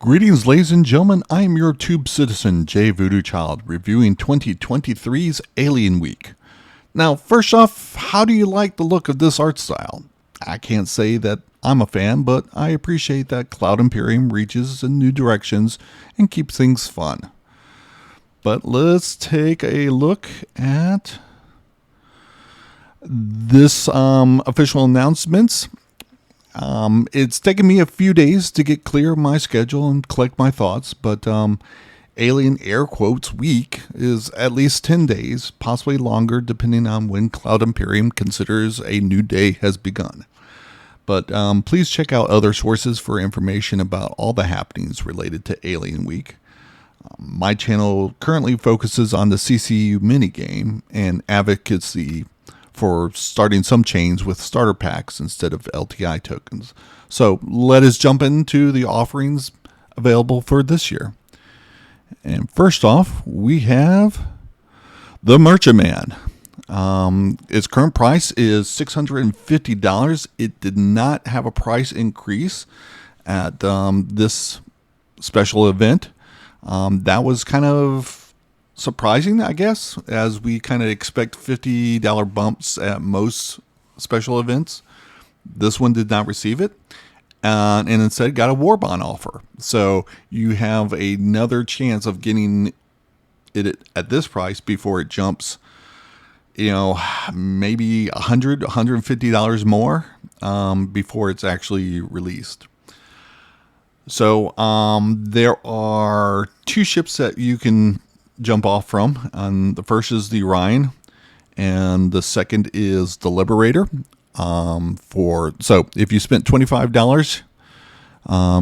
Greetings, ladies and gentlemen. I am your tube citizen, Jay Voodoo Child, reviewing 2023's Alien Week. Now, first off, how do you like the look of this art style? I can't say that I'm a fan, but I appreciate that Cloud Imperium reaches in new directions and keeps things fun. But let's take a look at this official announcements. It's taken me a few days to get clear of my schedule and collect my thoughts, but Alien Air Quotes Week is at least 10 days, possibly longer, depending on when Cloud Imperium considers a new day has begun. But please check out other sources for information about all the happenings related to Alien Week. My channel currently focuses on the CCU minigame and advocacy for starting some chains with starter packs instead of LTI tokens. So let us jump into the offerings available for this year. And first off, we have the Merchantman. Its current price is $650. It did not have a price increase at this special event. That was kind of surprising, I guess, as we kind of expect $50 bumps at most special events. This one did not receive it, and instead got a war bond offer. So you have another chance of getting it at this price before it jumps, maybe $100, $150 more before it's actually released. So there are two ships that you can jump off from. And the first is the Orion, and the second is the Liberator. So if you spent $25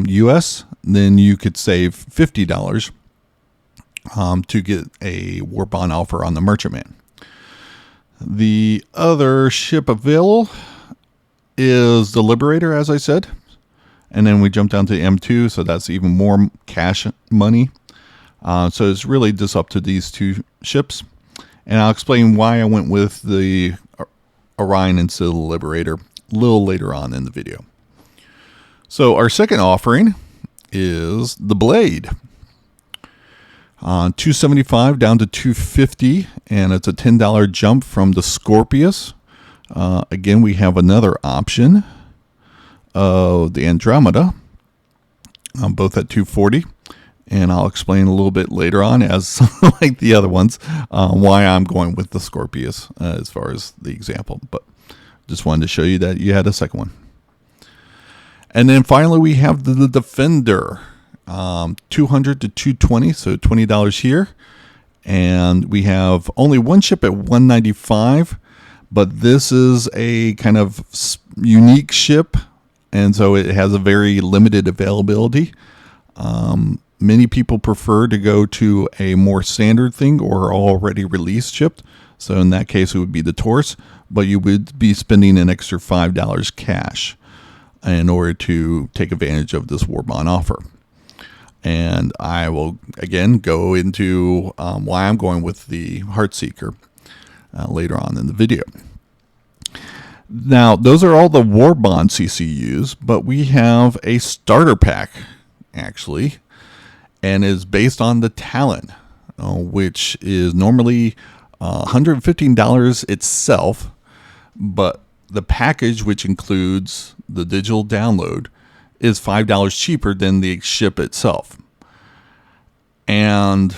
US, then you could save $50 to get a war bond offer on the Merchantman. The other ship available is the Liberator, as I said. And then we jump down to M2, so that's even more cash money. So it's really just up to these two ships. And I'll explain why I went with the Orion instead of the Liberator a little later on in the video. So our second offering is the Blade. $275 down to $250, and it's a $10 jump from the Scorpius. Again, we have another option of the Andromeda, both at $240. And I'll explain a little bit later on, as like the other ones, why I'm going with the Scorpius as far as the example. But just wanted to show you that you had a second one. And then finally, we have the Defender, $200 to $220, so $20 here. And we have only one ship at $195, but this is a kind of unique ship, and so it has a very limited availability. Many people prefer to go to a more standard thing or already released ship. So in that case, it would be the Taurus, but you would be spending an extra $5 cash in order to take advantage of this war bond offer. And I will, again, go into why I'm going with the Heartseeker later on in the video. Now, those are all the war bond CCUs, but we have a starter pack, actually, and is based on the Talon, which is normally $115 itself, but the package, which includes the digital download, is $5 cheaper than the ship itself. And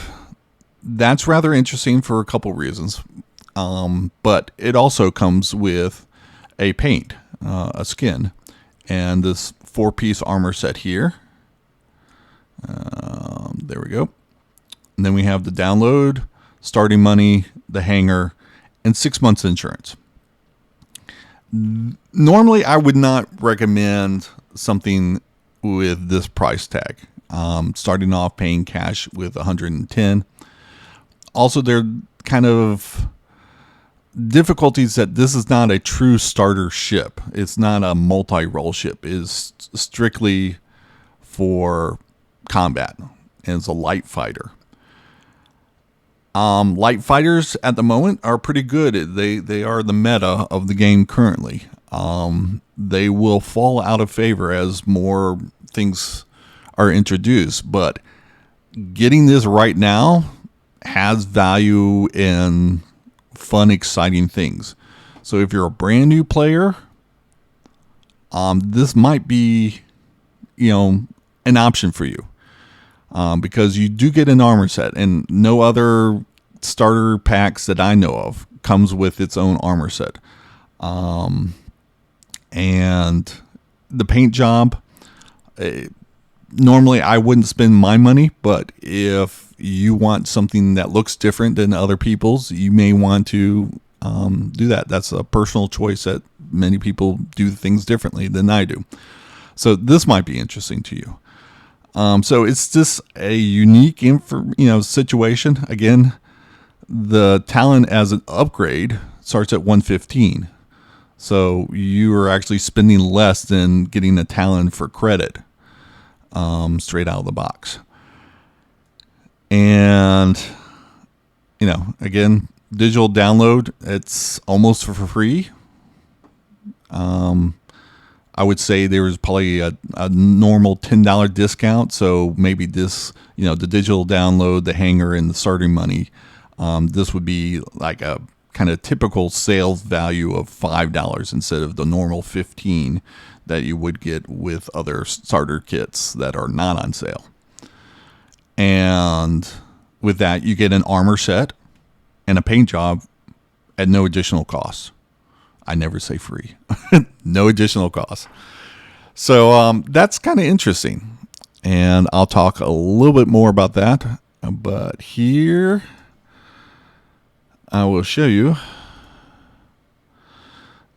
that's rather interesting for a couple reasons. But it also comes with a paint, a skin, and this 4-piece armor set here. There we go. And then we have the download, starting money, the hangar, and 6 months insurance. Normally, I would not recommend something with this price tag. Starting off paying cash with $110. Also, there are kind of difficulties that this is not a true starter ship. It's not a multi-role ship. It's strictly for combat, and it's a light fighter. Light fighters at the moment are pretty good. They are the meta of the game currently. They will fall out of favor as more things are introduced, but getting this right now has value in fun, exciting things. So if you're a brand new player, this might be, an option for you, because you do get an armor set, and no other starter packs that I know of comes with its own armor set. And the paint job, normally I wouldn't spend my money, but if you want something that looks different than other people's, you may want to do that. That's a personal choice that many people do things differently than I do. So this might be interesting to you. So it's just a unique situation. Again, the talent as an upgrade starts at 115. So you are actually spending less than getting a talent for credit straight out of the box. And, again, digital download, it's almost for free. I would say there was probably a normal $10 discount. So maybe this, the digital download, the hanger, and the starting money, this would be like a kind of typical sales value of $5 instead of the normal $15 that you would get with other starter kits that are not on sale. And with that, you get an armor set and a paint job at no additional cost. I never say free. No additional cost. So that's kind of interesting. And I'll talk a little bit more about that. But here I will show you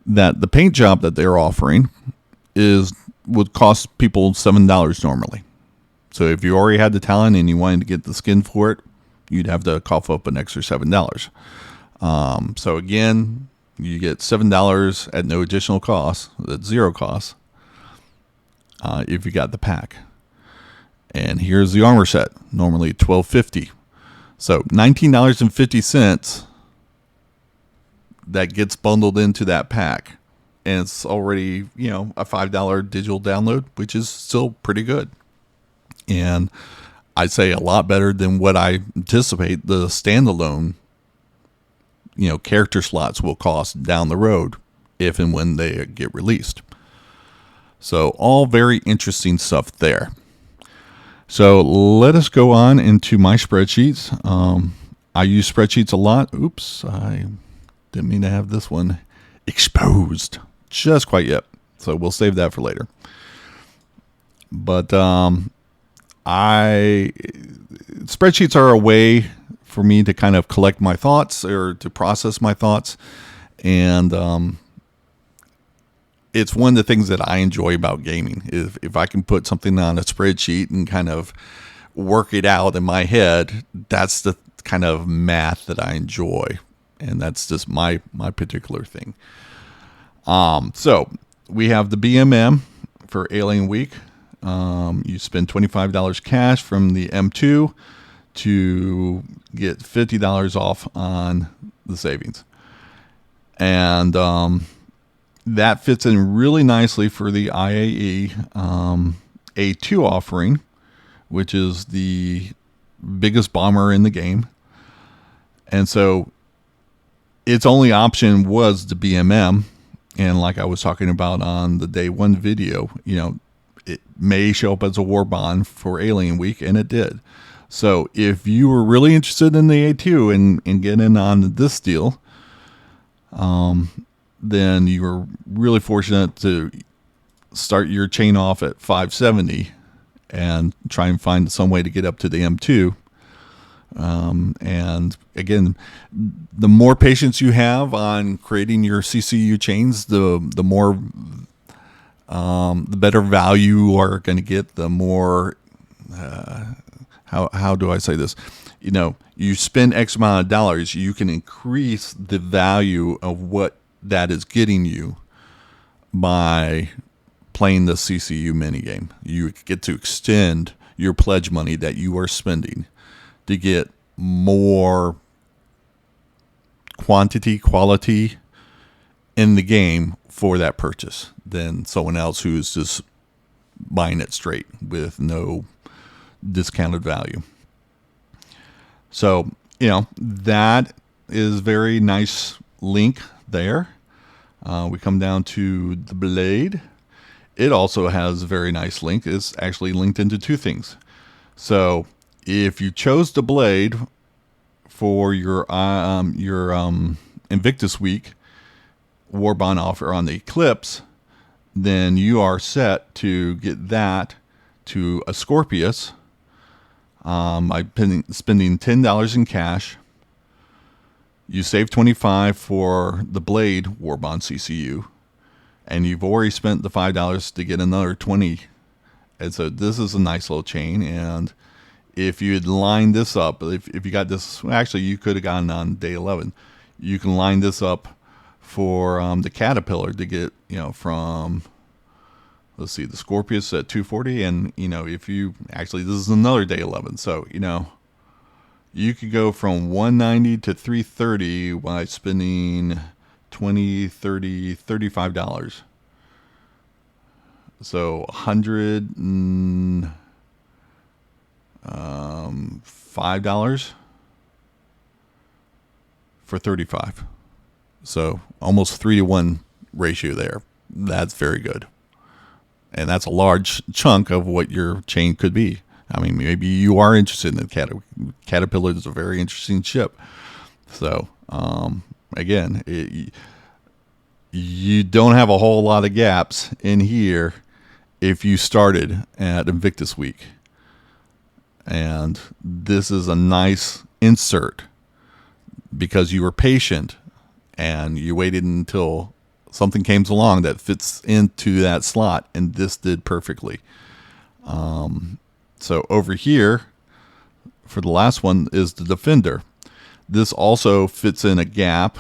that the paint job that they're offering would cost people $7 normally. So if you already had the talent and you wanted to get the skin for it, you'd have to cough up an extra $7. So again, you get $7 at no additional cost. That's zero cost if you got the pack. And here's the armor set, normally $12.50. So $19.50 that gets bundled into that pack. And it's already, a $5 digital download, which is still pretty good. And I'd say a lot better than what I anticipate the standalone character slots will cost down the road if and when they get released. So all very interesting stuff there. So let us go on into my spreadsheets. I use spreadsheets a lot. Oops, I didn't mean to have this one exposed just quite yet. So we'll save that for later. But spreadsheets are a way for me to kind of collect my thoughts or to process my thoughts. And it's one of the things that I enjoy about gaming. If I can put something on a spreadsheet and kind of work it out in my head, that's the kind of math that I enjoy. And that's just my particular thing. So we have the BMM for Alien Week. You spend $25 cash from the M2 to get $50 off on the savings. And that fits in really nicely for the IAE A2 offering, which is the biggest bomber in the game. And so its only option was the BMM. And like I was talking about on the day one video, it may show up as a war bond for Alien Week, and it did. So if you were really interested in the A2 and get in on this deal, then you were really fortunate to start your chain off at 570 and try and find some way to get up to the M2. And again, the more patience you have on creating your CCU chains, the more the better value you are going to get. The more how do I say this? You spend X amount of dollars, you can increase the value of what that is getting you by playing the CCU minigame. You get to extend your pledge money that you are spending to get more quality in the game for that purchase than someone else who's just buying it straight with no discounted value. So, that is very nice link there. We come down to the blade. It also has a very nice link. It's actually linked into two things. So if you chose the blade for your Invictus Week War Bond offer on the Eclipse, then you are set to get that to a Scorpius by spending $10 in cash. You save $25 for the Blade War Bond CCU, and you've already spent the $5 to get another $20. And so this is a nice little chain. And if you had lined this up, if you got this, actually you could have gotten on day 11. You can line this up for the Caterpillar to get, from, let's see, the Scorpius at 240. And, if you actually, this is another day 11. So, you could go from 190 to 330 by spending $20, $30, $35. So $105 for 35. So almost 3-to-1 ratio there. That's very good. And that's a large chunk of what your chain could be. I mean, maybe you are interested in the Caterpillar. Is a very interesting ship. So, again, you don't have a whole lot of gaps in here if you started at Invictus Week. And this is a nice insert because you were patient and you waited until something came along that fits into that slot, and this did perfectly. So over here, for the last one, is the Defender. This also fits in a gap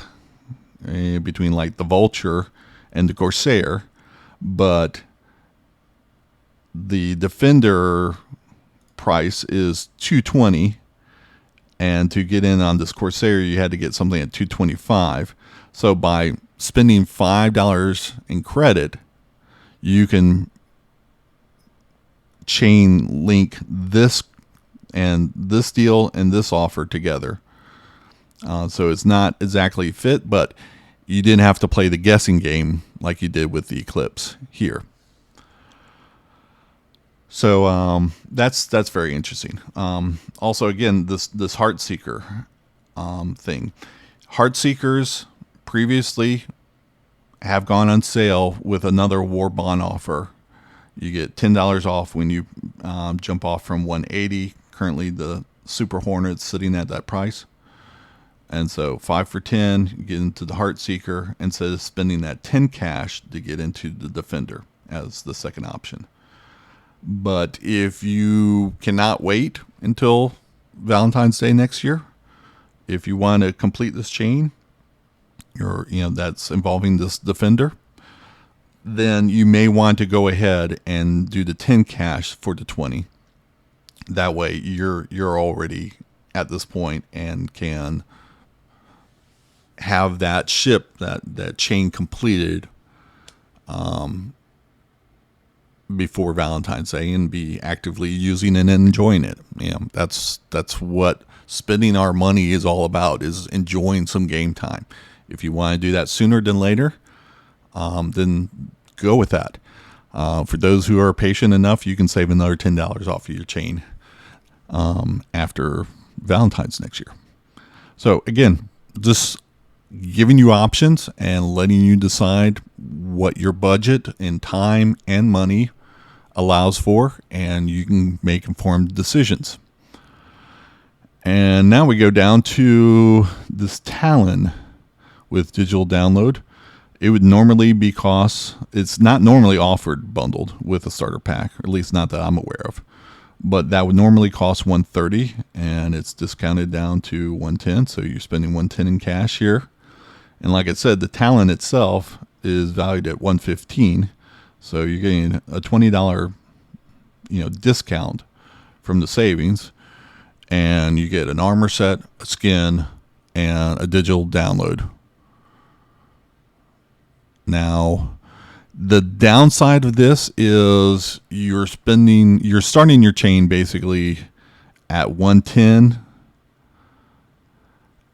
between like the Vulture and the Corsair, but the Defender price is $220, and to get in on this Corsair, you had to get something at $225. So by spending $5 in credit, you can chain link this and this deal and this offer together. So it's not exactly fit, but you didn't have to play the guessing game like you did with the Eclipse here. So that's very interesting. Also, again, this Heartseeker thing. Heartseekers previously have gone on sale with another War Bond offer. You get $10 off when you jump off from 180. Currently, the Super Hornet's sitting at that price. And so 5 for 10, you get into the Heartseeker instead of spending that 10 cash to get into the Defender as the second option. But if you cannot wait until Valentine's Day next year, if you want to complete this chain, that's involving this Defender, then you may want to go ahead and do the 10 cash for the 20. That way you're already at this point and can have that ship, that chain completed before Valentine's Day and be actively using it and enjoying it. That's what spending our money is all about, is enjoying some game time. If you want to do that sooner than later, then go with that. For those who are patient enough, you can save another $10 off of your chain after Valentine's next year. So again, just giving you options and letting you decide what your budget and time and money allows for, and you can make informed decisions. And now we go down to this Talon with digital download. It would normally be it's not normally offered bundled with a starter pack, or at least not that I'm aware of. But that would normally cost $130, and it's discounted down to $110. So you're spending $110 in cash here. And like I said, the Talon itself is valued at $115. So you're getting a $20, discount from the savings, and you get an armor set, a skin, and a digital download. Now, The downside of this is you're starting your chain basically at 110,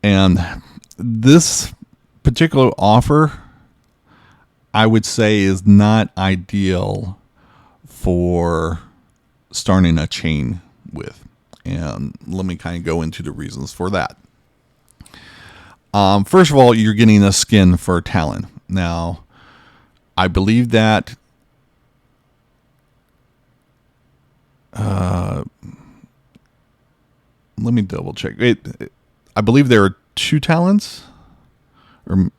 and this particular offer, I would say, is not ideal for starting a chain with. And let me kind of go into the reasons for that. First of all, you're getting a skin for Talon. Now, I believe that let me double check. I believe there are 2 Talons, or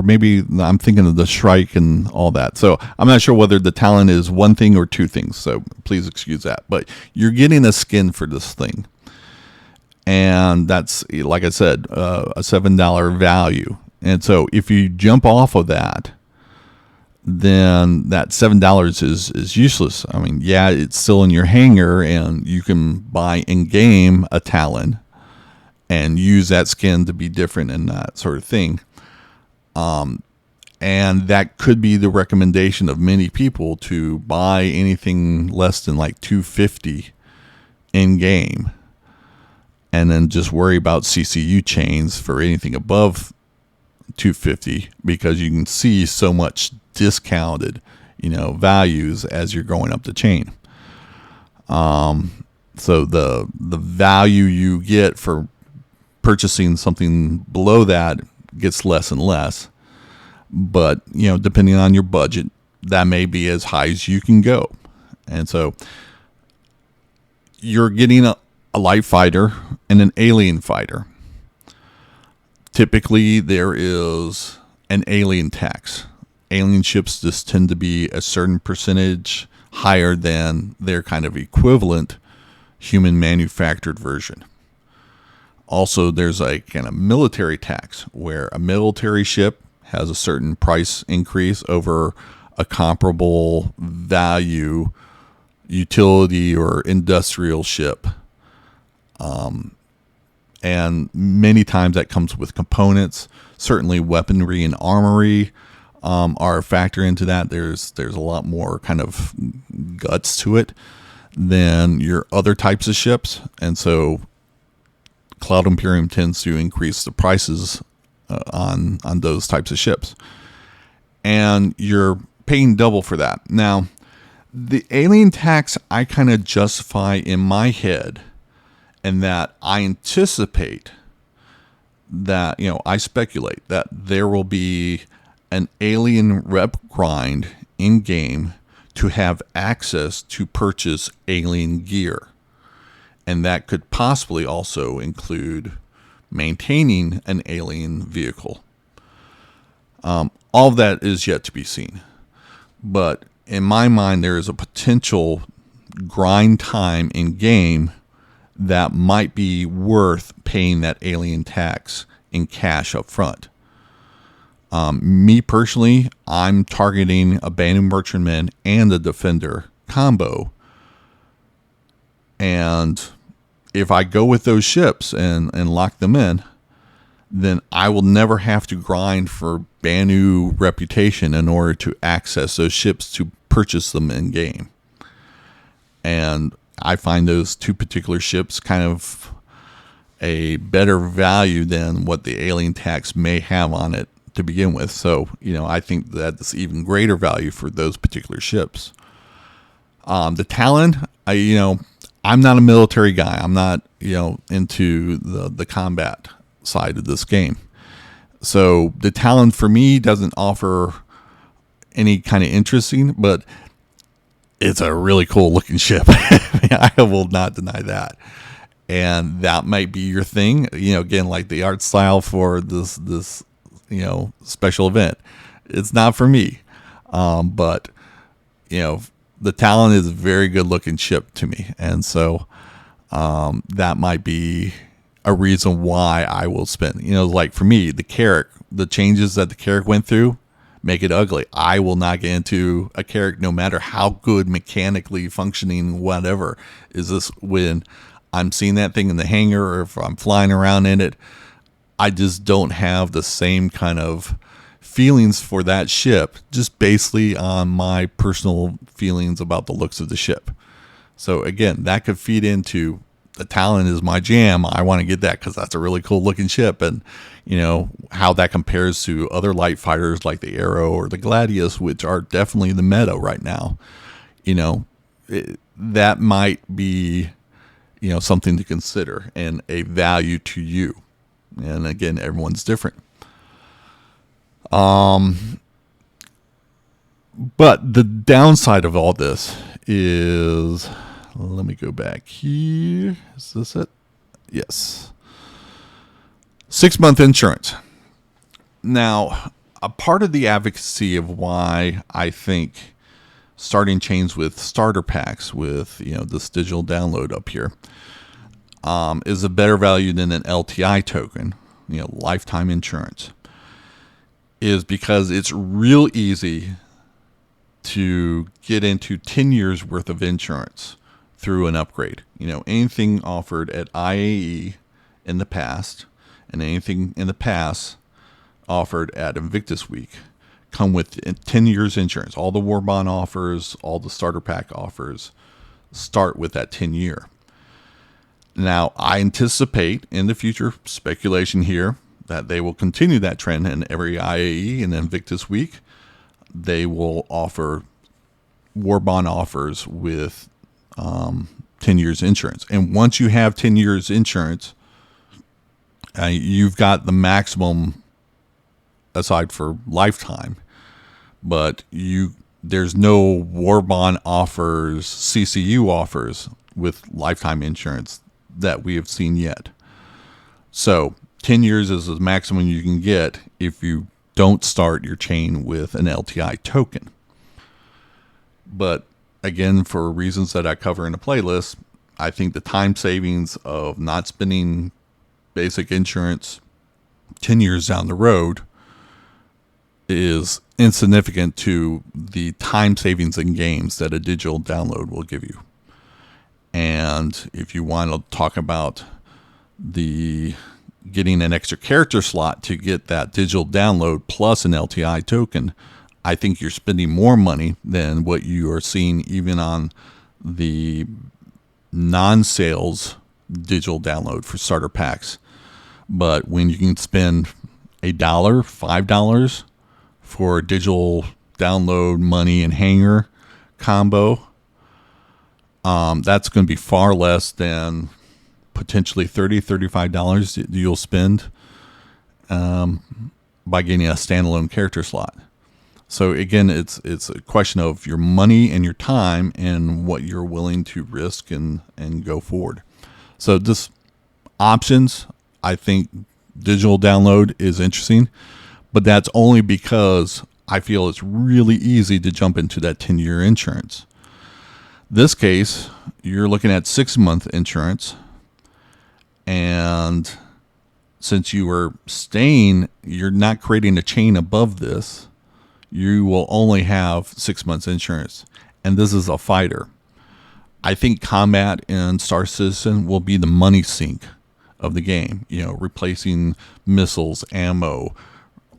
maybe I'm thinking of the Shrike and all that. So I'm not sure whether the Talon is one thing or 2 things. So please excuse that. But you're getting a skin for this thing, and that's, like I said, a $7 value. And so if you jump off of that, then that $7 is useless. I mean, yeah, it's still in your hangar, and you can buy in game a Talon and use that skin to be different and that sort of thing. And that could be the recommendation of many people, to buy anything less than like $250 in game, and then just worry about CCU chains for anything above $250, because you can see so much discounted, values as you're going up the chain. So the value you get for purchasing something below that gets less and less. But, depending on your budget, that may be as high as you can go. And so you're getting a light fighter and an alien fighter. Typically, there is an alien tax. Alien ships just tend to be a certain percentage higher than their kind of equivalent human manufactured version. Also, there's a kind of military tax, where a military ship has a certain price increase over a comparable value utility or industrial ship. And many times that comes with components. Certainly weaponry and armory are a factor into that. There's a lot more kind of guts to it than your other types of ships. And so Cloud Imperium tends to increase the prices on those types of ships. And you're paying double for that. Now, the alien tax I kind of justify in my head, and that I anticipate that, I speculate that there will be an alien rep grind in game to have access to purchase alien gear. And that could possibly also include maintaining an alien vehicle. All of that is yet to be seen. But in my mind, there is a potential grind time in game that might be worth paying that alien tax in cash up front. Me personally, I'm targeting a Banu Merchantman and a Defender combo. And if I go with those ships and lock them in, then I will never have to grind for Banu reputation in order to access those ships to purchase them in game. And I find those 2 particular ships kind of a better value than what the alien tax may have on it to begin with. So, I think that's even greater value for those particular ships. The Talon, I'm not a military guy. I'm not, into the combat side of this game. So the Talon for me doesn't offer any kind of interesting, but it's a really cool looking ship. I will not deny that. And that might be your thing. Again, like the art style for this special event. It's not for me. But the Talon is a very good looking ship to me. And so that might be a reason why I will spend, like for me, the Carrack, the changes that the Carrack went through make it ugly. I will not get into a Carrack no matter how good mechanically functioning, whatever is this, when I'm seeing that thing in the hangar or if I'm flying around in it. I just don't have the same kind of feelings for that ship just basically on my personal feelings about the looks of the ship. So again, that could feed into the Talon is my jam. I want to get that because that's a really cool looking ship. And, how that compares to other light fighters like the Arrow or the Gladius, which are definitely the meta right now. That might be, something to consider and a value to you. And again, everyone's different. But the downside of all this is, let me go back here. Is this it? Yes. 6-month insurance. Now, a part of the advocacy of why I think starting chains with starter packs with, this digital download up here, is a better value than an LTI token, lifetime insurance, is because it's real easy to get into 10 years worth of insurance through an upgrade. Anything offered at IAE in the past and anything in the past offered at Invictus Week come with 10 years insurance. All the war bond offers, all the starter pack offers start with that 10 year. Now, I anticipate in the future, speculation here, that they will continue that trend in every IAE and Invictus Week. They will offer war bond offers with 10 years insurance. And once you have 10 years insurance, you've got the maximum aside for lifetime. But there's no war bond offers, CCU offers with lifetime insurance that we have seen yet. So 10 years is the maximum you can get if you don't start your chain with an LTI token. But again, for reasons that I cover in a playlist, I think the time savings of not spending basic insurance 10 years down the road is insignificant to the time savings in games that a digital download will give you. And if you want to talk about the getting an extra character slot to get that digital download plus an LTI token, I think you're spending more money than what you are seeing even on the non-sales digital download for starter packs. But when you can spend $1, $5 for a digital download money and hanger combo, that's going to be far less than potentially $30, $35 that you'll spend by getting a standalone character slot. So again, it's a question of your money and your time and what you're willing to risk and go forward. So this options, I think digital download is interesting, but that's only because I feel it's really easy to jump into that 10-year insurance. This case, you're looking at 6-month insurance, and since you are staying, you're not creating a chain above this. You will only have 6 months insurance, and this is a fighter. I think combat in Star Citizen will be the money sink of the game, replacing missiles, ammo,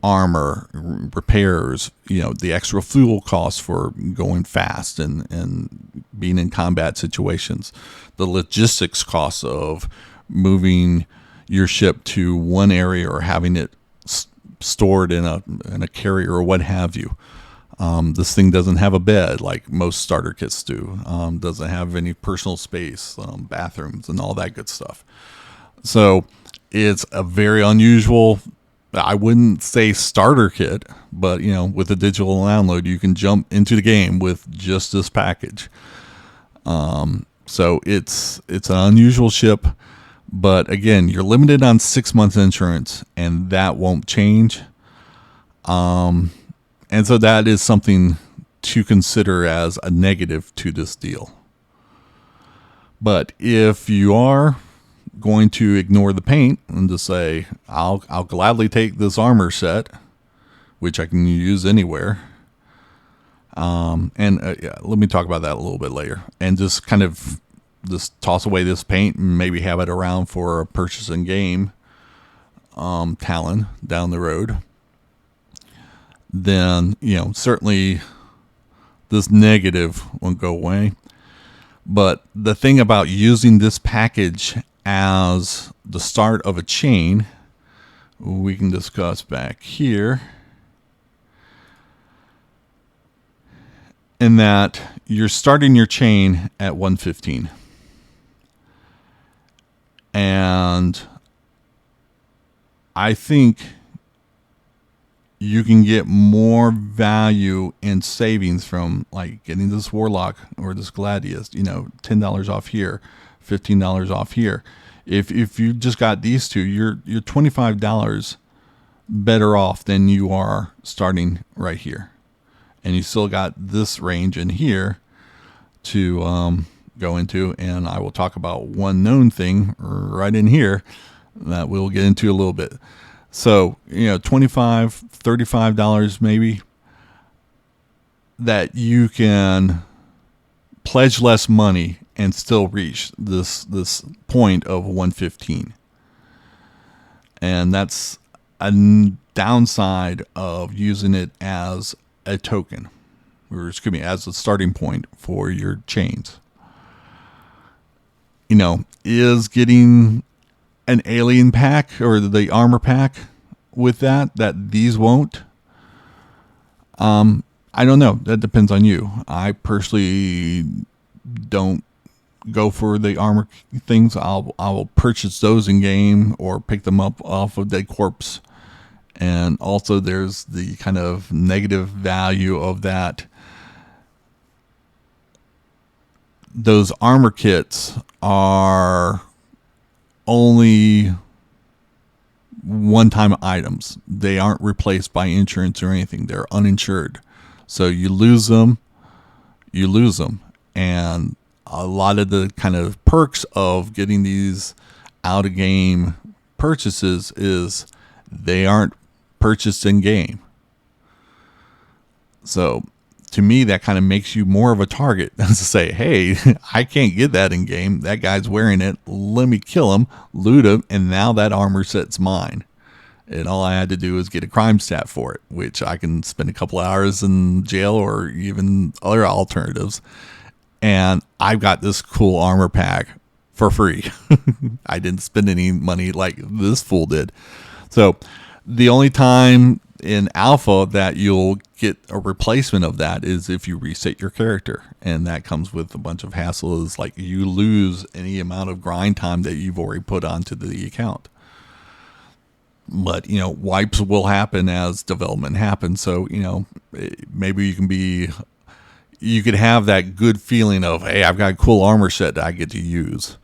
armor, repairs, the extra fuel costs for going fast and being in combat situations, the logistics costs of moving your ship to one area or having it stored in a carrier or what have you. This thing doesn't have a bed like most starter kits do. Doesn't have any personal space, bathrooms, and all that good stuff. So it's a very unusual, I wouldn't say starter kit, but with a digital download, you can jump into the game with just this package. So it's an unusual ship, but again, you're limited on 6 months insurance, and that won't change. And so that is something to consider as a negative to this deal. But if you are going to ignore the paint and just say, I'll gladly take this armor set, which I can use anywhere. Let me talk about that a little bit later, and just kind of just toss away this paint and maybe have it around for a purchase in game Talon down the road. then, certainly this negative won't go away. But the thing about using this package as the start of a chain, we can discuss back here, in that you're starting your chain at 115. And I think you can get more value in savings from like getting this warlock or this gladius, $10 off here, $15 off here. If you just got these two, you're $25 better off than you are starting right here. And you still got this range in here to go into. And I will talk about one known thing right in here that we'll get into a little bit. So, $25, $35 maybe, that you can pledge less money and still reach this point of 115. And that's a downside of using it as a token, or as a starting point for your chains. Is getting an alien pack or the armor pack with that these won't? I don't know. That depends on you. I personally don't go for the armor things. I will purchase those in game or pick them up off of Dead Corpse. And also there's the kind of negative value of that. Those armor kits are only one-time items. They aren't replaced by insurance or anything. They're uninsured. So you lose them. And a lot of the kind of perks of getting these out-of-game purchases is they aren't purchased in game. So to me, that kind of makes you more of a target than to say, hey, I can't get that in game. That guy's wearing it. Let me kill him, loot him, and now that armor set's mine. And all I had to do is get a crime stat for it, which I can spend a couple hours in jail or even other alternatives. And I've got this cool armor pack for free. I didn't spend any money like this fool did. So the only time in alpha that you'll get a replacement of that is if you reset your character, and that comes with a bunch of hassles, like you lose any amount of grind time that you've already put onto the account. But wipes will happen as development happens, so maybe you could have that good feeling of, hey, I've got a cool armor set that I get to use.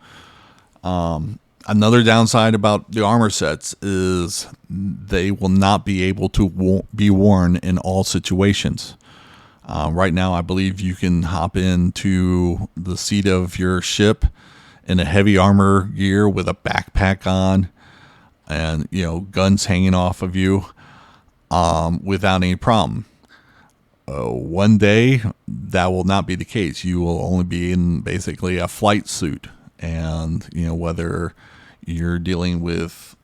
Another downside about the armor sets is they will not be able to be worn in all situations. Right now, I believe you can hop into the seat of your ship in a heavy armor gear with a backpack on and, guns hanging off of you without any problem. One day, that will not be the case. You will only be in basically a flight suit. And, whether you're dealing with,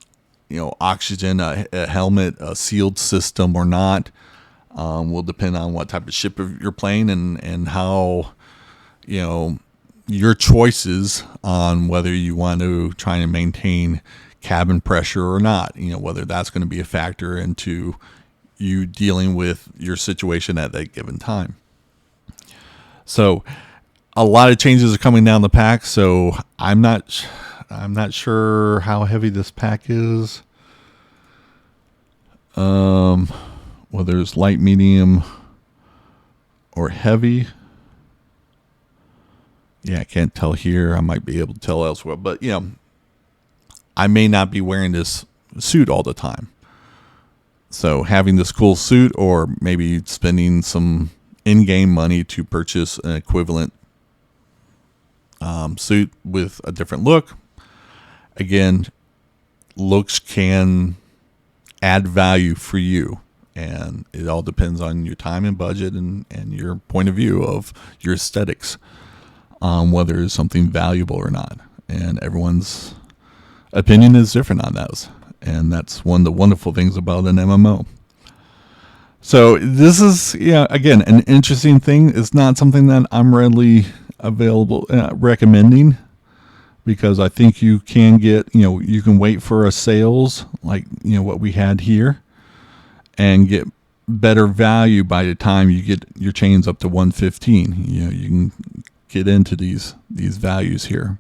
oxygen, a helmet, a sealed system or not, will depend on what type of ship you're playing and how, your choices on whether you want to try and maintain cabin pressure or not, whether that's going to be a factor into you dealing with your situation at that given time. So a lot of changes are coming down the pack, so I'm not sure how heavy this pack is. Whether it's light, medium, or heavy. Yeah, I can't tell here. I might be able to tell elsewhere, but I may not be wearing this suit all the time. So having this cool suit, or maybe spending some in-game money to purchase an equivalent suit with a different look. Again, looks can add value for you, and it all depends on your time and budget and your point of view of your aesthetics, whether it's something valuable or not. And everyone's opinion is different on those, and that's one of the wonderful things about an MMO. So this is, yeah, again, an interesting thing. It's not something that I'm readily available recommending, because I think you can get, you can wait for a sales like, what we had here, and get better value by the time you get your chains up to 115. You can get into these values here.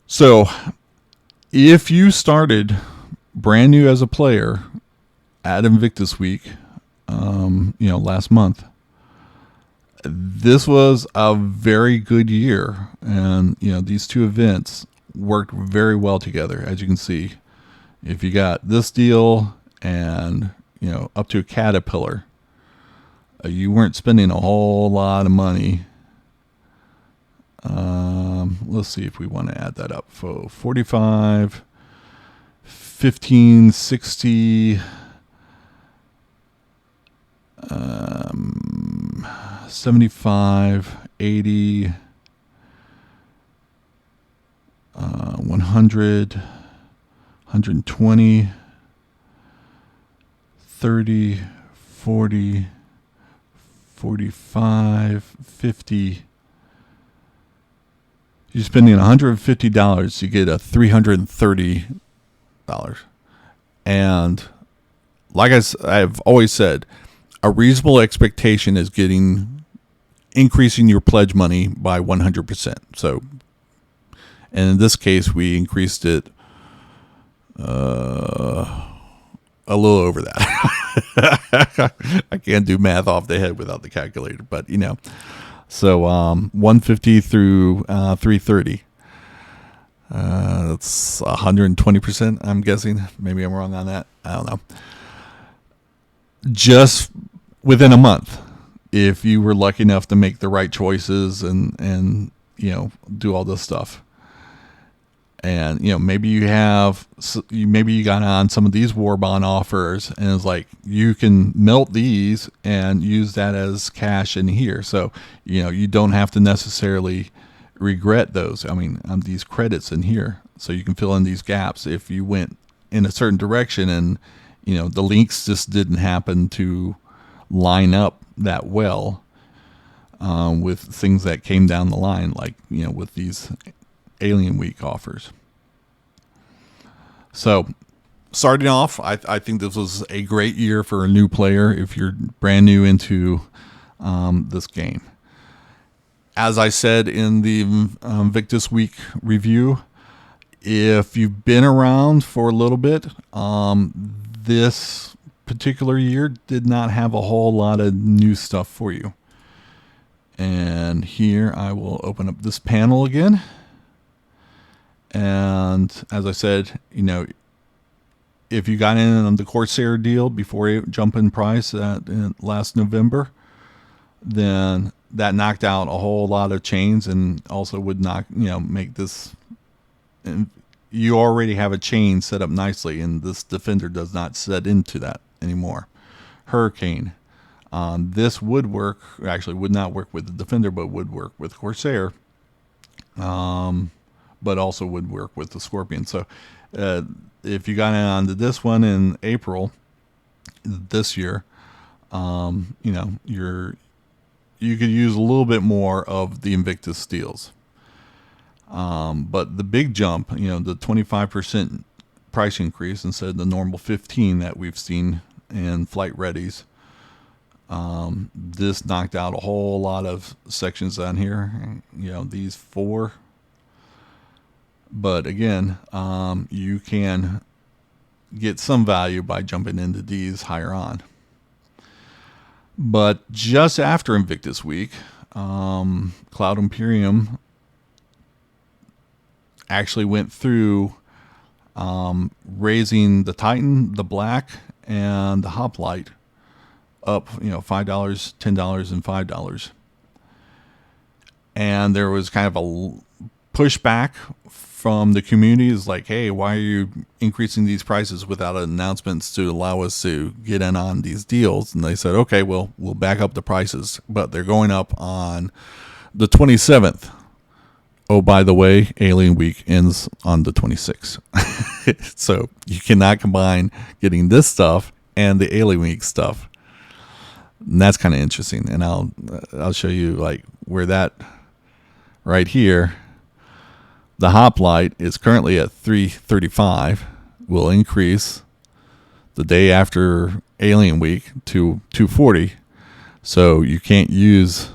So if you started brand new as a player at Invictus Week, last month, this was a very good year, and these two events worked very well together. As you can see, if you got this deal and up to a Caterpillar, you weren't spending a whole lot of money. Let's see if we want to add that up. 45, 15, 60, 75, 80, 100, 120, 30, 40, 45, 50. You're spending $150 to get a $330. And like I've always said, a reasonable expectation is increasing your pledge money by 100%. So, and in this case, we increased it a little over that. I can't do math off the head without the calculator, but so 150 through 330. That's 120%. I'm guessing. Maybe I'm wrong on that. I don't know. Just within a month, if you were lucky enough to make the right choices and do all this stuff. And maybe you got on some of these war bond offers, and it's like you can melt these and use that as cash in here. So you don't have to necessarily regret those. I mean, these credits in here, so you can fill in these gaps if you went in a certain direction and the links just didn't happen to line up that well with things that came down the line, like with these Alien Week offers. So starting off, I think this was a great year for a new player if you're brand new into this game. As I said in the Invictus Week review, if you've been around for a little bit, this particular year did not have a whole lot of new stuff for you. And here I will open up this panel again. And as I said, if you got in on the Corsair deal before it jumped in price last November, then that knocked out a whole lot of chains, and also would make this. And you already have a chain set up nicely, and this Defender does not set into that anymore. Hurricane. This would work, actually would not work with the Defender, but would work with Corsair. But also would work with the Scorpion. So if you got in onto this one in April this year, you could use a little bit more of the Invictus steals. But the big jump, the 25% price increase instead of the normal 15 that we've seen in flight readies, this knocked out a whole lot of sections on here. These 4. But again, you can get some value by jumping into these higher on. But just after Invictus Week, Cloud Imperium actually went through raising the Titan, the Black, and the Hoplite up, $5, $10, and $5. And there was kind of a pushback from the community, is like, hey, why are you increasing these prices without announcements to allow us to get in on these deals? And they said, okay, well, we'll back up the prices, but they're going up on the 27th. Oh, by the way, Alien Week ends on the 26th. So you cannot combine getting this stuff and the Alien Week stuff. And that's kind of interesting. And I'll show you like where that right here, the hoplite is currently at 335, will increase the day after Alien Week to 240. So you can't use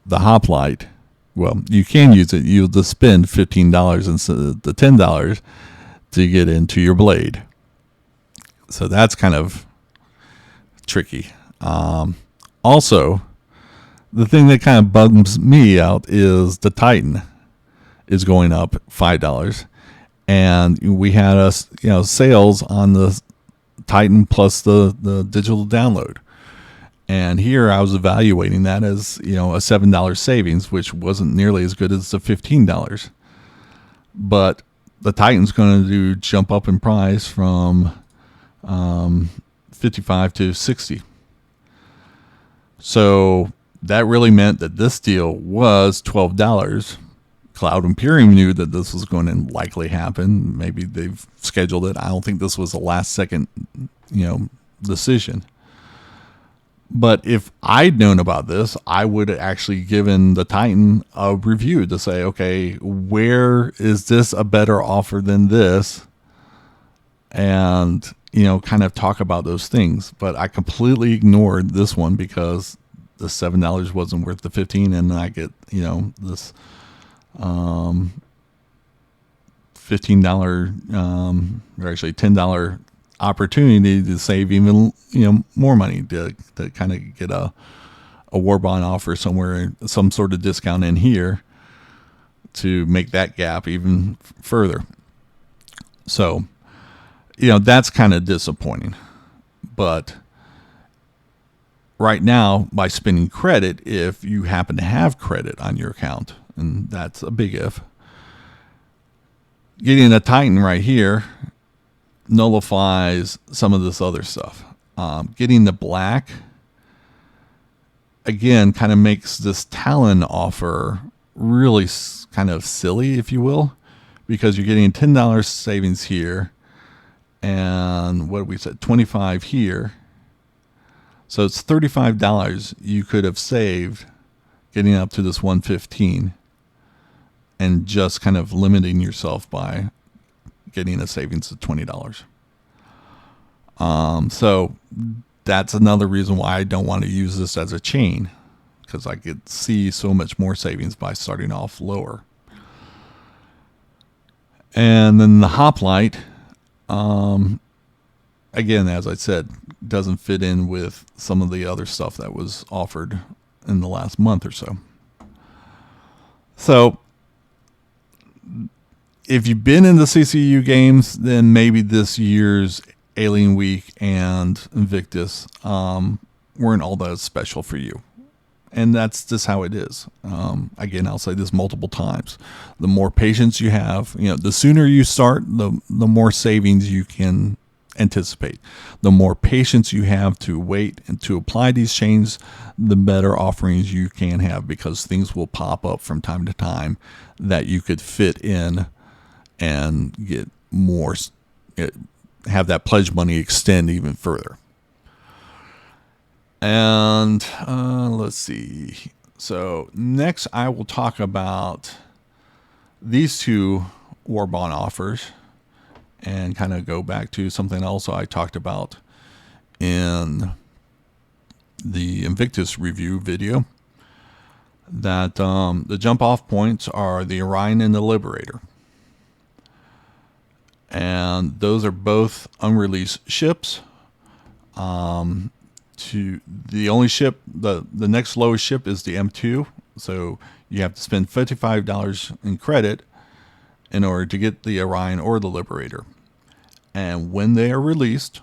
the hoplite. Well, you can use it. You'll just spend $15 instead of the $10 to get into your blade. So that's kind of tricky. Also, the thing that kind of bums me out is the Titan is going up $5, and we had sales on the Titan plus the digital download. And here I was evaluating that as, a $7 savings, which wasn't nearly as good as the $15. But the Titan's going to jump up in price from 55 to 60. So that really meant that this deal was $12. Cloud Imperium knew that this was going to likely happen. Maybe they've scheduled it. I don't think this was a last second, decision. But if I'd known about this, I would have actually given the Titan a review to say, okay, where is this a better offer than this? And, kind of talk about those things. But I completely ignored this one because the $7 wasn't worth the 15, and I get, this $15 or actually $10 opportunity to save even more money to kind of get a war bond offer somewhere, some sort of discount in here to make that gap even further. So that's kind of disappointing. But right now, by spending credit, if you happen to have credit on your account, and that's a big if, getting a Titan right here nullifies some of this other stuff. Getting the black, again, kind of makes this Talon offer really kind of silly, if you will, because you're getting $10 savings here, and what we said, 25 here. So it's $35 you could have saved getting up to this 115 and just kind of limiting yourself by getting a savings of $20. So that's another reason why I don't want to use this as a chain, because I could see so much more savings by starting off lower. And then the hoplite, again, as I said, doesn't fit in with some of the other stuff that was offered in the last month or so. So if you've been in the CCU games, then maybe this year's Alien Week and Invictus weren't all that special for you. And that's just how it is. Again, I'll say this multiple times. The more patience you have, the sooner you start, the more savings you can anticipate. The more patience you have to wait and to apply these chains, the better offerings you can have, because things will pop up from time to time that you could fit in and get more, have that pledge money extend even further. And let's see. So next I will talk about these two war bond offers and kind of go back to something else I talked about in the Invictus review video, that the jump off points are the Orion and the Liberator. And those are both unreleased ships. To the only ship, the next lowest ship is the M2. So you have to spend $55 in credit in order to get the Orion or the Liberator. And when they are released,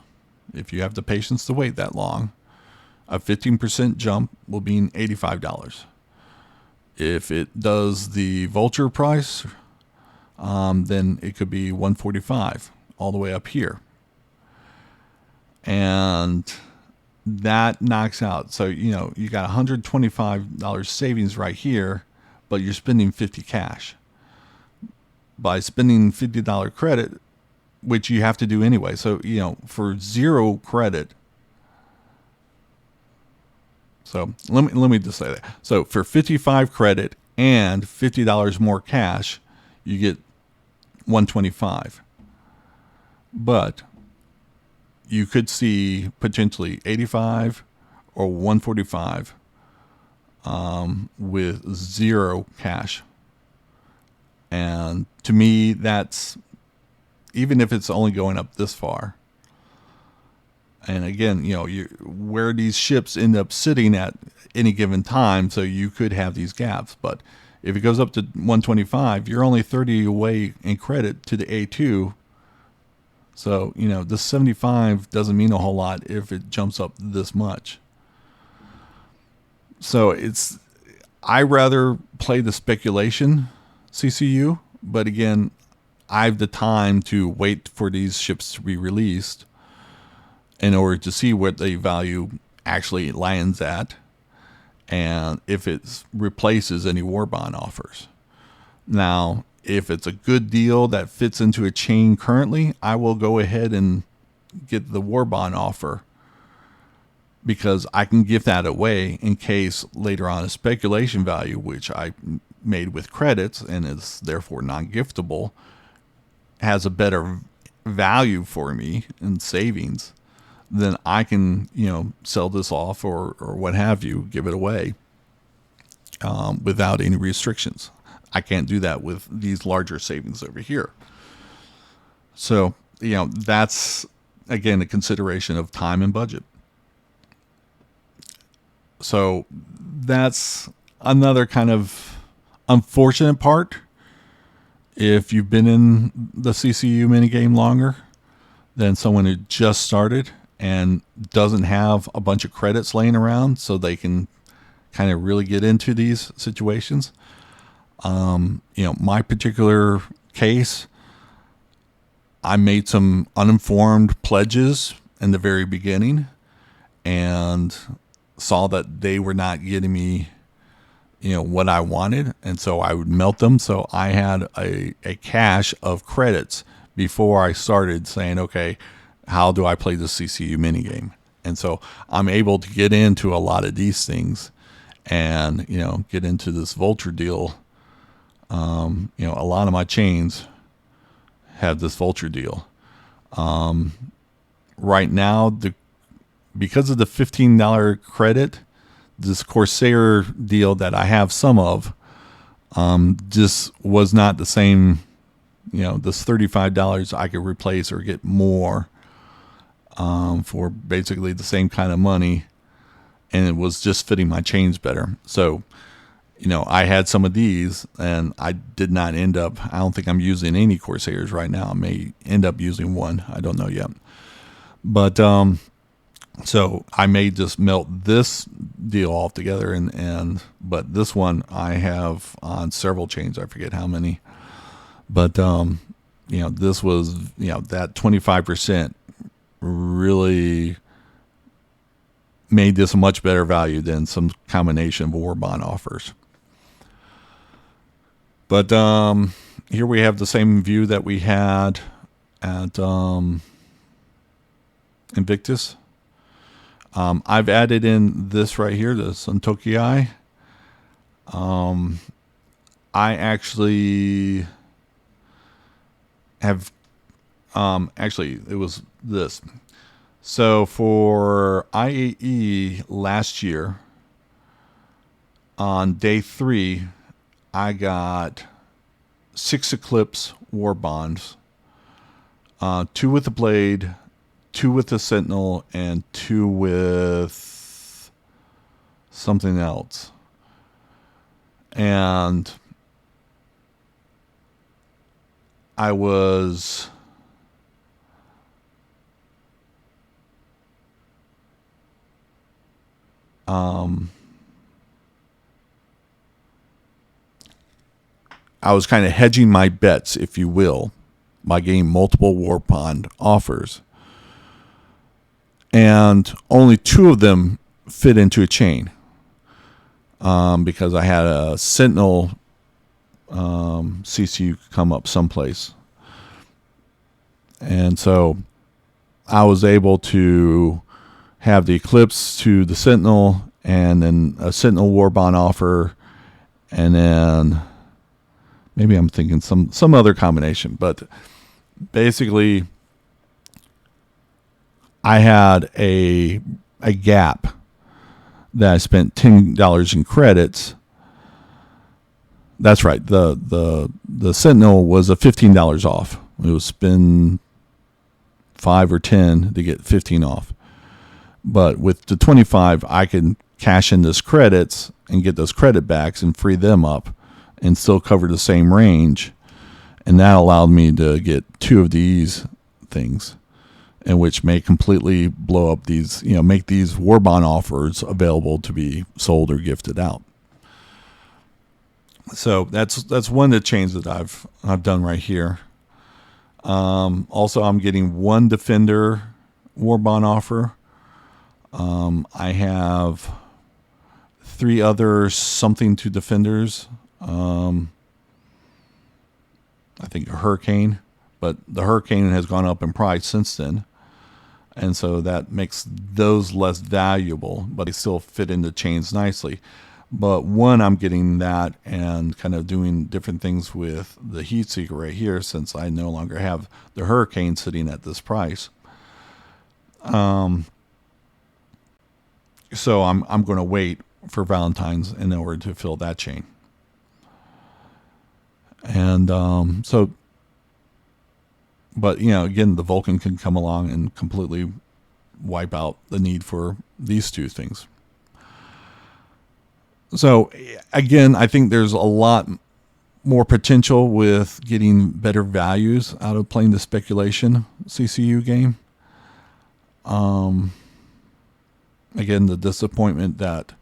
if you have the patience to wait that long, a 15% jump will be $85. If it does the Vulture price, then it could be $145 all the way up here. And that knocks out. So, you got $125 savings right here, but you're spending $50 cash. By spending $50 credit, which you have to do anyway. So, for zero credit, So let me just say that. So for 55 credit and $50 more cash, you get 125. But you could see potentially 85 or 145 with zero cash. And to me, that's, even if it's only going up this far. And again, where these ships end up sitting at any given time, so you could have these gaps. But if it goes up to 125, you're only 30 away in credit to the A2. So, the 75 doesn't mean a whole lot if it jumps up this much. So I rather play the speculation CCU, but again, I have the time to wait for these ships to be released in order to see what the value actually lands at and if it replaces any war bond offers. Now, if it's a good deal that fits into a chain currently, I will go ahead and get the war bond offer, because I can give that away in case later on a speculation value, which I made with credits and is therefore non-giftable, has a better value for me in savings. Then I can, sell this off or what have you, give it away without any restrictions. I can't do that with these larger savings over here. So, that's, again, a consideration of time and budget. So that's another kind of unfortunate part. If you've been in the CCU minigame longer than someone who just started and doesn't have a bunch of credits laying around so they can kind of really get into these situations. My particular case, I made some uninformed pledges in the very beginning and saw that they were not getting me, what I wanted. And so I would melt them. So I had a cache of credits before I started saying, okay, how do I play the CCU minigame? And so I'm able to get into a lot of these things and, get into this vulture deal. A lot of my chains have this vulture deal. Right now, because of the $15 credit, this Corsair deal that I have some of, just was not the same. This $35 I could replace or get more for basically the same kind of money, and it was just fitting my chains better. So, I had some of these, and I did not end up. I don't think I'm using any Corsairs right now. I may end up using one. I don't know yet, but so I may just melt this deal altogether, but this one I have on several chains. I forget how many, but this was that 25% really made this a much better value than some combination of war bond offers. But here we have the same view that we had at Invictus. I've added in this right here, the Suntokii. I actually have, actually, it was this. So for IAE last year, on day 3, I got 6 Eclipse war bonds, 2 with the blade, 2 with the Sentinel, and 2 with something else. And I was kind of hedging my bets, if you will, by getting multiple war bond offers. And only 2 of them fit into a chain, because I had a Sentinel CCU come up someplace. And so I was able to have the Eclipse to the Sentinel and then a Sentinel War Bond offer, and then maybe I'm thinking some other combination. But basically, I had a gap that I spent $10 in credits. That's right. The Sentinel was a $15 off. It was spend 5 or 10 to get 15 off. But with the 25, I can cash in those credits and get those credit backs and free them up and still cover the same range. And that allowed me to get 2 of these things, and which may completely blow up these, make these war bond offers available to be sold or gifted out. So that's one of the changes that I've done right here. Also, I'm getting 1 Defender war bond offer. I have 3 other something to Defenders. I think a Hurricane, but the Hurricane has gone up in price since then. And so that makes those less valuable, but they still fit into chains nicely. But one, I'm getting that and kind of doing different things with the Heat Seeker right here, since I no longer have the Hurricane sitting at this price. So I'm going to wait for Valentine's in order to fill that chain. And but again, the Vulcan can come along and completely wipe out the need for these 2 things. So again, I think there's a lot more potential with getting better values out of playing the speculation CCU game. Again, the disappointment that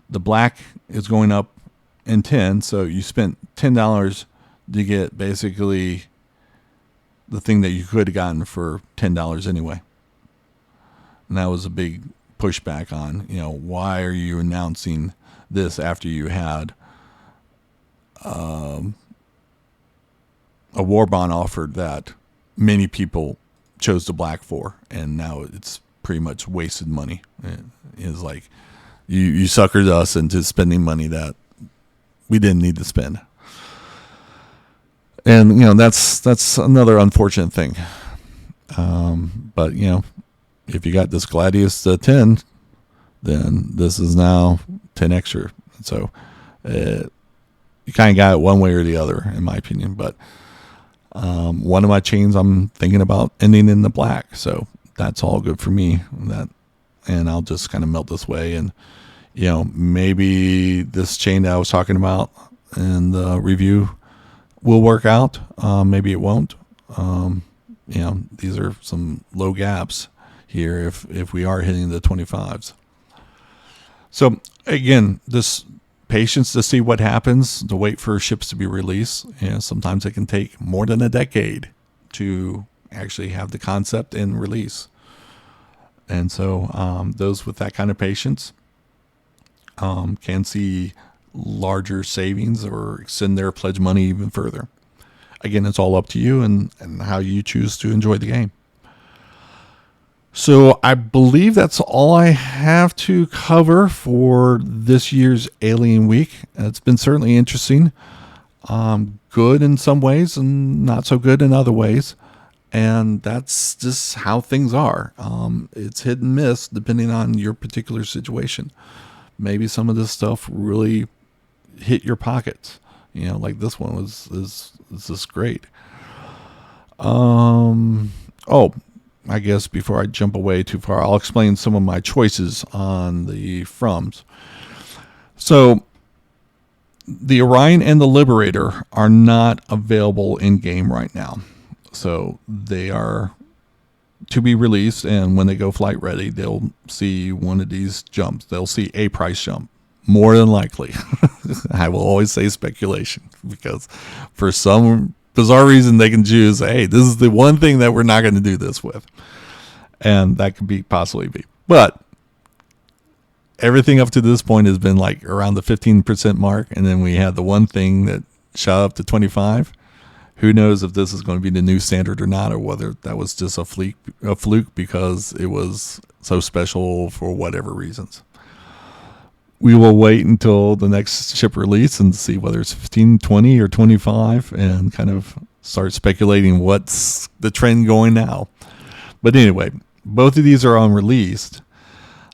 the black is going up in 10, so you spent $10 to get basically the thing that you could have gotten for $10 anyway. And that was a big pushback on, why are you announcing this after you had a war bond offered that many people chose the black for, and now it's pretty much wasted money. It's like you suckered us into spending money that we didn't need to spend. And that's another unfortunate thing. But if you got this Gladius 10, then this is now 10 extra. So you kind of got it one way or the other, in my opinion. But one of my chains I'm thinking about ending in the black, so that's all good for me. And I'll just kind of melt this way, and maybe this chain that I was talking about in the review will work out. Maybe it won't. These are some low gaps here if we are hitting the 25s. So again, this patience to see what happens, to wait for ships to be released. Sometimes it can take more than a decade to actually have the concept and release. And so those with that kind of patience can see larger savings or extend their pledge money even further. Again, it's all up to you and how you choose to enjoy the game. So I believe that's all I have to cover for this year's Alien Week. It's been certainly interesting. Good in some ways and not so good in other ways. And that's just how things are. It's hit and miss depending on your particular situation. Maybe some of this stuff really hit your pockets. Like this one is just great. I guess before I jump away too far, I'll explain some of my choices on the froms. So the Orion and the Liberator are not available in game right now. So they are to be released, and when they go flight ready, they'll see one of these jumps. They'll see a price jump, more than likely. I will always say speculation, because for some bizarre reason they can choose, hey, this is the one thing that we're not going to do this with. And that could possibly be. But everything up to this point has been like around the 15% mark. And then we had the one thing that shot up to 25. Who knows if this is going to be the new standard or not, or whether that was just a fluke because it was so special for whatever reasons. we will wait until the next ship release and see whether it's 15, 20, or 25 and kind of start speculating what's the trend going now. But anyway, both of these are unreleased.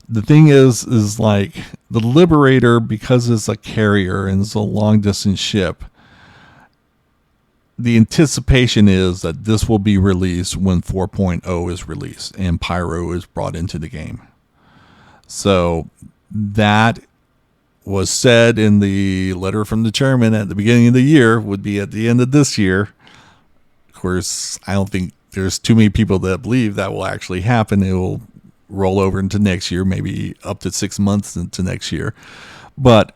The thing is like the Liberator, because it's a carrier and it's a long distance ship, the anticipation is that this will be released when 4.0 is released and Pyro is brought into the game. So that was said in the letter from the chairman at the beginning of the year, would be at the end of this year. Of course, I don't think there's too many people that believe that will actually happen. It will roll over into next year, maybe up to 6 months into next year. But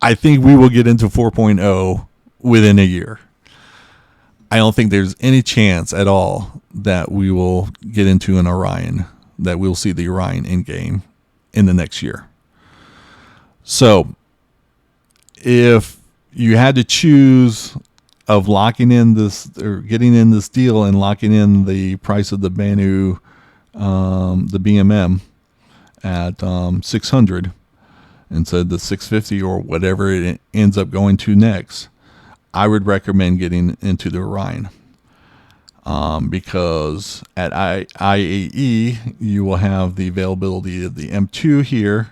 I think we will get into 4.0 within a year. I don't think there's any chance at all that we will get into an Orion, that we'll see the Orion in game in the next year. So if you had to choose of locking in this or getting in this deal and locking in the price of the Banu, the BMM at 600 instead of the 650 or whatever it ends up going to next, I would recommend getting into the Orion. Because at IAE, you will have the availability of the M2 here,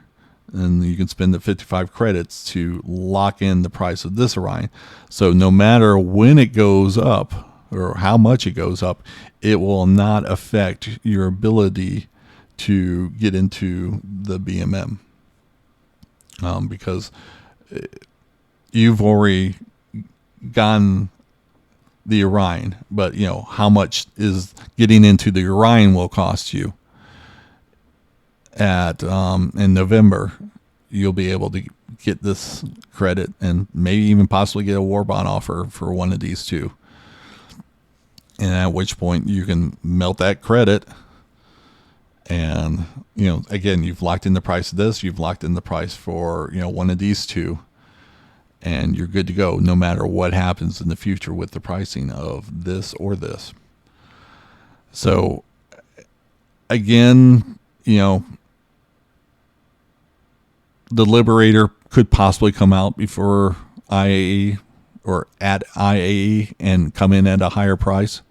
and you can spend the 55 credits to lock in the price of this Orion. So no matter when it goes up or how much it goes up, it will not affect your ability to get into the BMM. Because you've already gotten the Orion, but you know how much is getting into the Orion will cost you. At in November, you'll be able to get this credit and maybe even possibly get a war bond offer for one of these two. And at which point you can melt that credit. And, you know, again, you've locked in the price of this, you've locked in the price for, you know, one of these two, and you're good to go no matter what happens in the future with the pricing of this or this. So, again, you know, the Liberator could possibly come out before IAE or at IAE and come in at a higher price.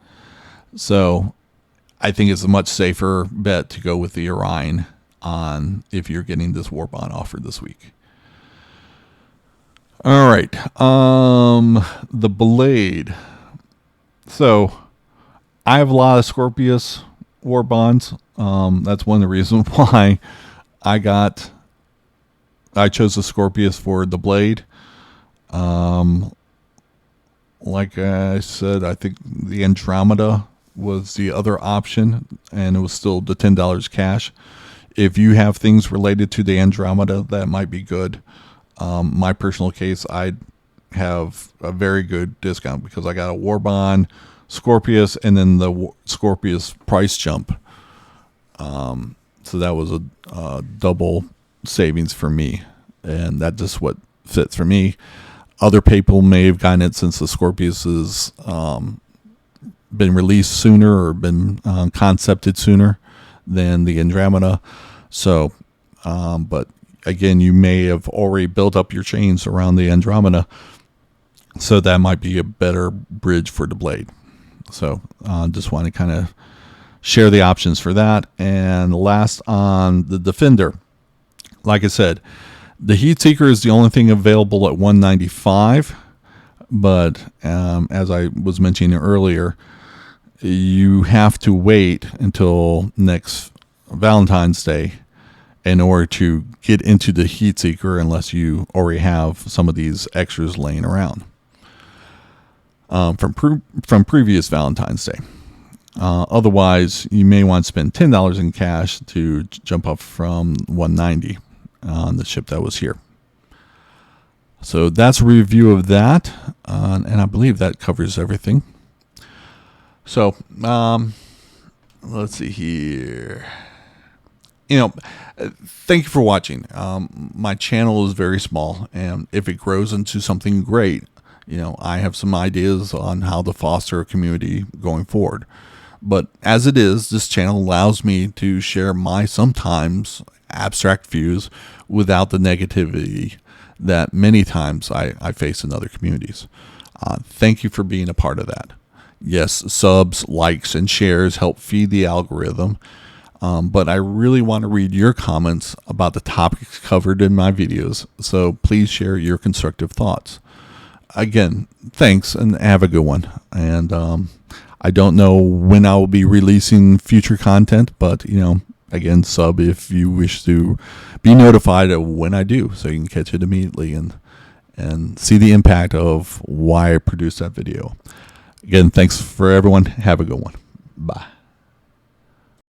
So I think it's a much safer bet to go with the Orion on if you're getting this war bond offer this week. All right. The Blade. So I have a lot of Scorpius war bonds. That's one of the reasons why I chose the Scorpius for the Blade. Like I said, I think the Andromeda was the other option, and it was still the $10 cash. If you have things related to the Andromeda, that might be good. My personal case, I'd have a very good discount because I got a war bond, Scorpius, and then the Scorpius price jump. So that was a double savings for me, and that's just what fits for me. Other people may have gotten it since the Scorpius has been released sooner or been concepted sooner than the Andromeda. So, but again, you may have already built up your chains around the Andromeda, so that might be a better bridge for the Blade. So, just want to kind of share the options for that. And last on the Defender, like I said, the Heatseeker is the only thing available at 195, but as I was mentioning earlier, you have to wait until next Valentine's Day in order to get into the Heatseeker unless you already have some of these extras laying around from previous Valentine's Day. Otherwise, you may want to spend $10 in cash to jump up from 190 on the ship that was here. So that's a review of that, and I believe that covers everything. So let's see here. You know, thank you for watching. My channel is very small, and if it grows into something great, you know, I have some ideas on how to foster a community going forward. But as it is, this channel allows me to share my sometimes abstract views without the negativity that many times I face in other communities. Thank you for being a part of that. Yes, subs, likes, and shares help feed the algorithm, but I really want to read your comments about the topics covered in my videos, so please share your constructive thoughts. Again, thanks and have a good one. And I don't know when I will be releasing future content, but again, sub if you wish to be notified of when I do, so you can catch it immediately and see the impact of why I produced that video. Again, thanks for everyone. Have a good one. Bye.